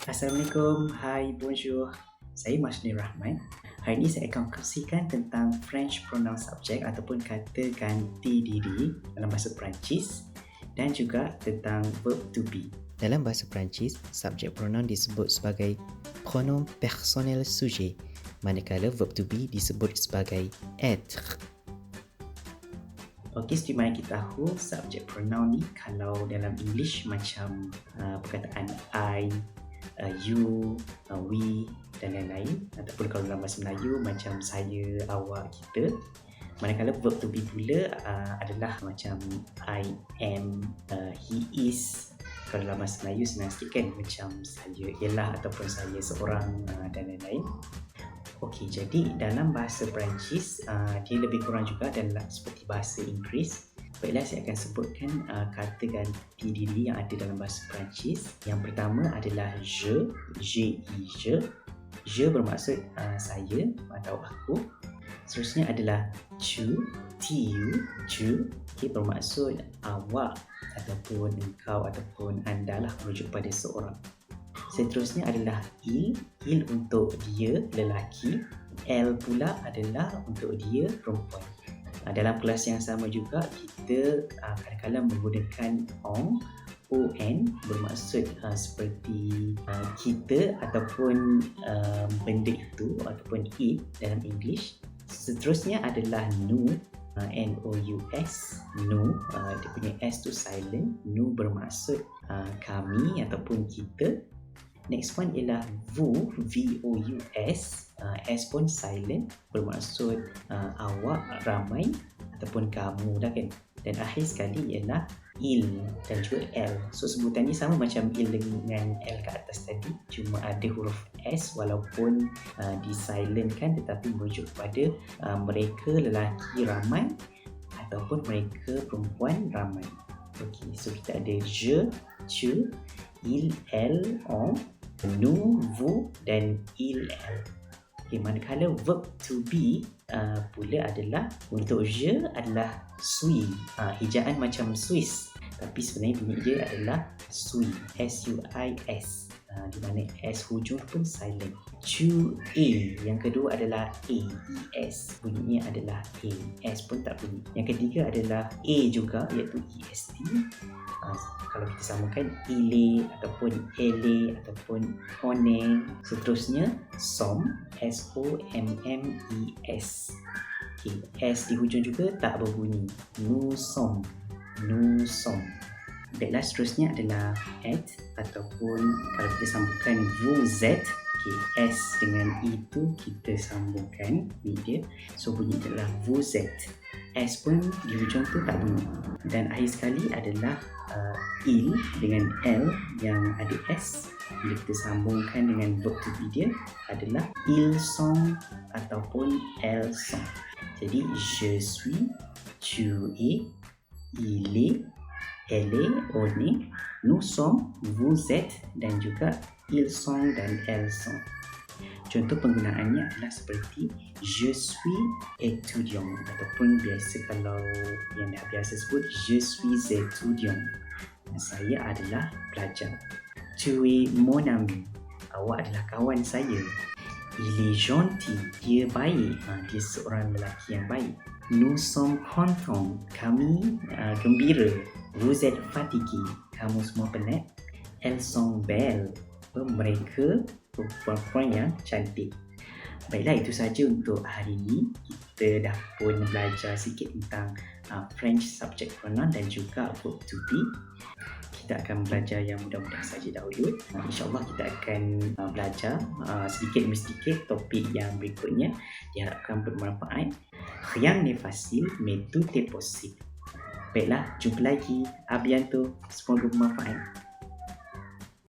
Assalamualaikum, hai, bonjour. Saya Masni Rahman. Hari ini saya akan kongsikan tentang French pronoun subject ataupun kata ganti diri dalam bahasa Perancis dan juga tentang verb to be. Dalam bahasa Perancis, subjek pronoun disebut sebagai pronom personnel sujet, manakala verb to be disebut sebagai être. Okey, seperti mana kita tahu, subjek pronoun ni kalau dalam English macam perkataan I, you, we dan lain-lain, ataupun kalau dalam bahasa Melayu macam saya, awak, kita. Manakala verb to be pula adalah macam I am, he is. Kalau dalam bahasa Melayu senang sikit kan, macam saya ialah ataupun saya seorang dan lain-lain. Okey, jadi dalam bahasa Perancis dia lebih kurang juga dalam seperti bahasa Inggeris. Baiklah, saya akan sebutkan kata ganti diri yang ada dalam bahasa Perancis. Yang pertama adalah je, je. Je bermaksud saya atau aku. Seterusnya adalah tu, tu. Okay, bermaksud awak ataupun engkau ataupun anda lah, merujuk pada seorang. Seterusnya adalah il untuk dia, lelaki. Elle pula adalah untuk dia, perempuan. Dalam kelas yang sama juga, kita kadang-kadang menggunakan on bermaksud seperti kita ataupun benda itu ataupun it dalam English. Seterusnya adalah nous, N-O-U-S, nous, dia punya S tu silent. Nous bermaksud kami ataupun kita. Next one ialah vous, V-O-U-S, S pun silent, bermaksud awak, ramai ataupun kamu dah kan. Dan akhir sekali ialah il dan juga L. So sebutan ni sama macam il dengan L kat atas tadi, cuma ada huruf S walaupun di silent kan, tetapi merujuk kepada mereka lelaki ramai ataupun mereka perempuan ramai. Okey, so kita ada je, tu, il, elle, on, nous, vous dan il, elle. Okay, manakala verb to be pula adalah untuk je adalah suis. Ejaan macam Swiss, tapi sebenarnya bunyi dia adalah suis, S-U-I-S. Di mana S hujung pun silent. Tu es, yang kedua adalah A, E-S, bunyinya adalah A, S pun tak bunyi. Yang ketiga adalah A juga, iaitu E-S-T. Kalau kita samakan ile ataupun ele ataupun one. Seterusnya som, S-O-M-M-E-S. Okay, S di hujung juga tak berbunyi. Nous sommes. Baiklah, seterusnya adalah et ataupun kalau kita sambungkan vous êtes. Okay, S dengan E tu kita sambungkan bunyi dia. So bunyi adalah vous êtes. S pun di hujung tu tak bunyi. Dan akhir sekali adalah il dengan L yang ada S. Bila kita sambungkan dengan verb to be dia adalah ils sont ataupun elles sont. Jadi je suis, tu es, il est, elle est, on est, nous sommes, vous êtes dan juga ils sont dan elles sont. Contoh penggunaannya adalah seperti je suis étudiant ataupun biasa kalau yang dah biasa sebut je suis étudiant, saya adalah pelajar. Tu es mon ami, awak adalah kawan saya. Il est gentil, dia baik, dia seorang lelaki yang baik. Nous sommes contents, kami gembira. Vous êtes fatigué, kamu semua penat. Elles sont belles, mereka perempuan yang cantik. Baiklah, itu saja untuk hari ini. Kita dah pun belajar sikit tentang French subject pronoun dan juga verb to be. Kita akan belajar yang mudah-mudah saja dahulu. InsyaAllah kita akan belajar sedikit demi sedikit topik yang berikutnya. Diharapkan bermanfaat. Rien n'est facile, mais tout est possible. Baiklah, jumpa lagi. A bientôt. Semoga bermanfaat.